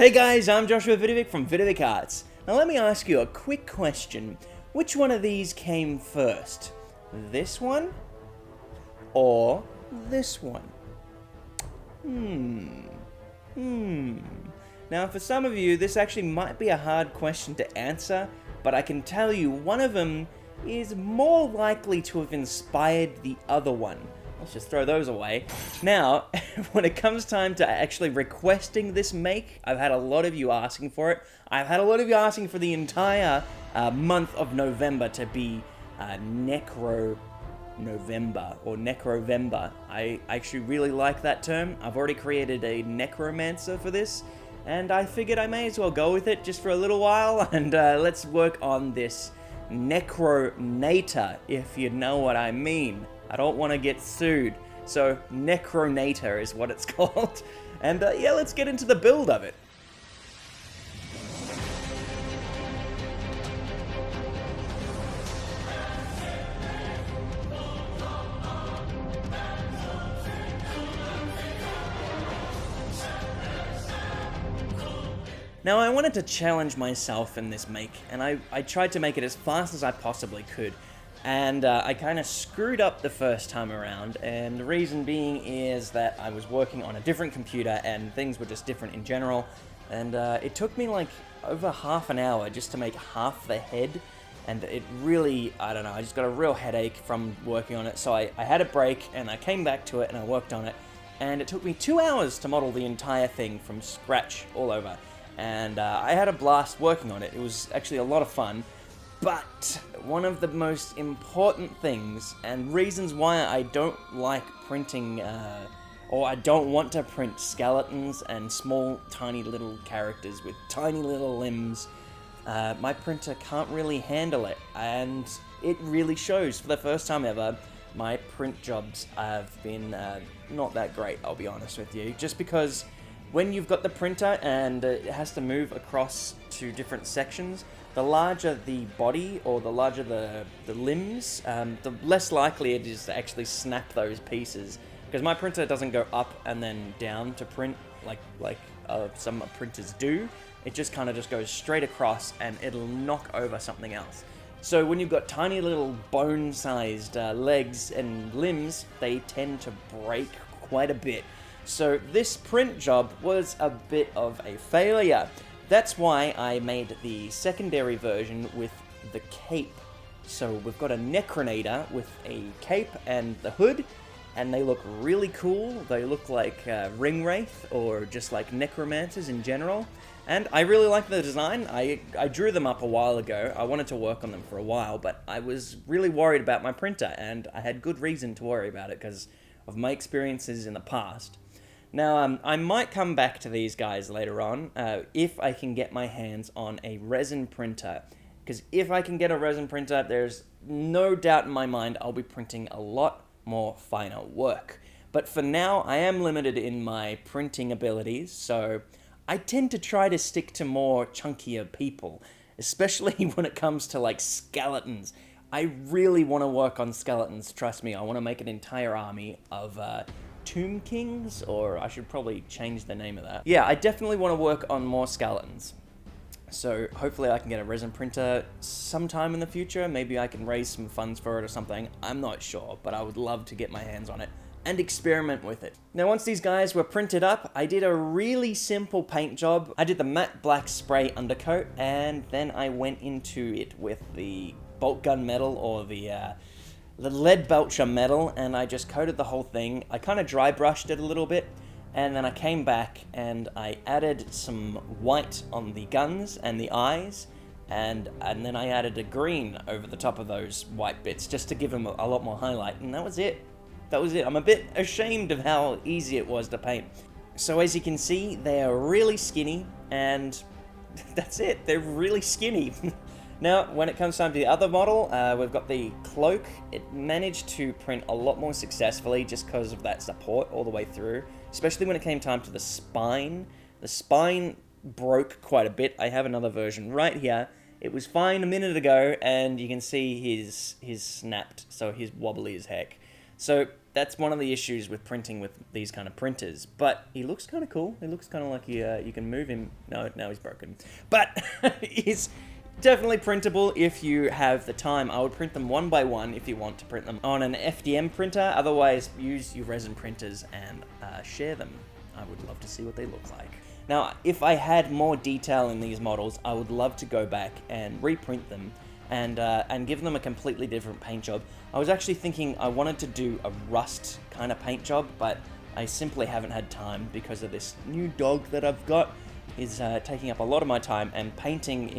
Hey guys, I'm Joshua Vidovic from Vidovic Arts. Now let me ask you a quick question. Which one of these came first? This one? Or this one? Now for some of you, this actually might be a hard question to answer, but I can tell you one of them is more likely to have inspired the other one. Let's just throw those away. Now, when it comes time to actually requesting this make, I've had a lot of you asking for it. I've had a lot of you asking for the entire month of November to be Necro November or Necrovember. I actually really like that term. I've already created a Necromancer for this, and I figured I may as well go with it just for a little while, and let's work on this Necronator, if you know what I mean. I don't want to get sued. So, Necronator is what it's called. And yeah, let's get into the build of it. Now, I wanted to challenge myself in this make, and I tried to make it as fast as I possibly could. And I kind of screwed up the first time around, and the reason being is that I was working on a different computer and things were just different in general, and it took me like over half an hour just to make half the head, and it really, I don't know, I just got a real headache from working on it, so I had a break and I came back to it and I worked on it, and it took me 2 hours to model the entire thing from scratch all over, and I had a blast working on it. It was actually a lot of fun. But one of the most important things and reasons why I don't like printing, or I don't want to print skeletons and small, tiny little characters with tiny little limbs, my printer can't really handle it, and it really shows. For the first time ever, my print jobs have been not that great, I'll be honest with you, just because when you've got the printer and it has to move across to different sections, the larger the body or the larger the limbs, the less likely it is to actually snap those pieces. Because my printer doesn't go up and then down to print like some printers do. It just kind of just goes straight across and it'll knock over something else. So when you've got tiny little bone-sized legs and limbs, they tend to break quite a bit. So this print job was a bit of a failure. That's why I made the secondary version with the cape. So we've got a Necronator with a cape and the hood, and they look really cool. They look like ring wraith or just like necromancers in general. And I really like the design. I drew them up a while ago. I wanted to work on them for a while, but I was really worried about my printer, and I had good reason to worry about it because of my experiences in the past. Now, I might come back to these guys later on if I can get my hands on a resin printer. Because if I can get a resin printer, there's no doubt in my mind I'll be printing a lot more finer work. But for now, I am limited in my printing abilities, so I tend to try to stick to more chunkier people, especially when it comes to like skeletons. I really want to work on skeletons, trust me. I want to make an entire army of Tomb Kings, or I should probably change the name of that. Yeah, I definitely want to work on more skeletons. So hopefully I can get a resin printer sometime in the future. Maybe I can raise some funds for it or something. I'm not sure, but I would love to get my hands on it and experiment with it. Now once these guys were printed up, I did a really simple paint job. I did the matte black spray undercoat, and then I went into it with the bolt gun metal or the lead belcher metal, and I just coated the whole thing. I kind of dry brushed it a little bit, and then I came back and I added some white on the guns and the eyes, and then I added a green over the top of those white bits just to give them a lot more highlight, and that was it. That was it. I'm a bit ashamed of how easy it was to paint. So as you can see, they are really skinny, and that's it. They're really skinny. Now, when it comes time to the other model, we've got the cloak. It managed to print a lot more successfully just because of that support all the way through, especially when it came time to the spine. The spine broke quite a bit. I have another version right here. It was fine a minute ago, and you can see he's snapped, so he's wobbly as heck. So that's one of the issues with printing with these kind of printers. But he looks kind of cool. He looks kind of like you can move him. No, now he's broken. But he's definitely printable if you have the time. I would print them one by one if you want to print them on an FDM printer. Otherwise, use your resin printers and share them. I would love to see what they look like. Now, if I had more detail in these models, I would love to go back and reprint them and give them a completely different paint job. I was actually thinking I wanted to do a rust kind of paint job, but I simply haven't had time because of this new dog that I've got is taking up a lot of my time, and painting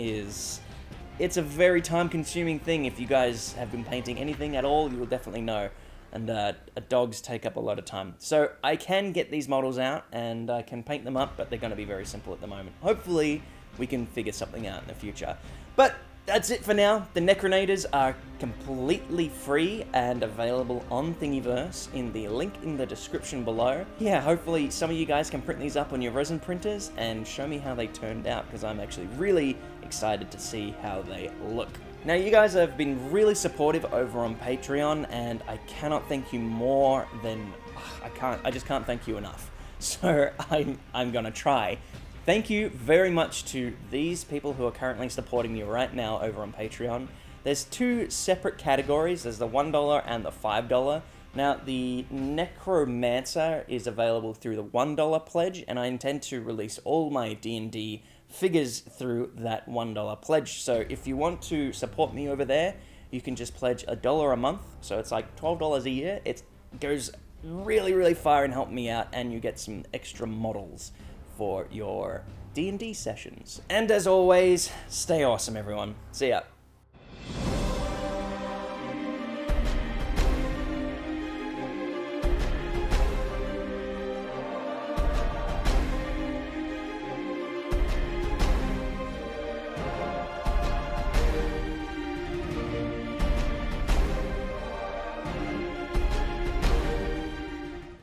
it's a very time-consuming thing. If you guys have been painting anything at all, you will definitely know, and dogs take up a lot of time. So I can get these models out and I can paint them up, but they're going to be very simple at the moment. Hopefully we can figure something out in the future. But that's it for now. The Necronators are completely free and available on Thingiverse in the link in the description below. Yeah, hopefully some of you guys can print these up on your resin printers and show me how they turned out, because I'm actually really excited to see how they look. Now, you guys have been really supportive over on Patreon, and I cannot thank you more than... I just can't thank you enough. So I'm gonna try. Thank you very much to these people who are currently supporting me right now over on Patreon. There's two separate categories. There's the $1 and the $5. Now, the Necromancer is available through the $1 pledge, and I intend to release all my D&D figures through that $1 pledge. So if you want to support me over there, you can just pledge $1 a month. So it's like $12 a year. It goes really, really far and help me out, and you get some extra models for your D&D sessions. And as always, stay awesome, everyone. See ya.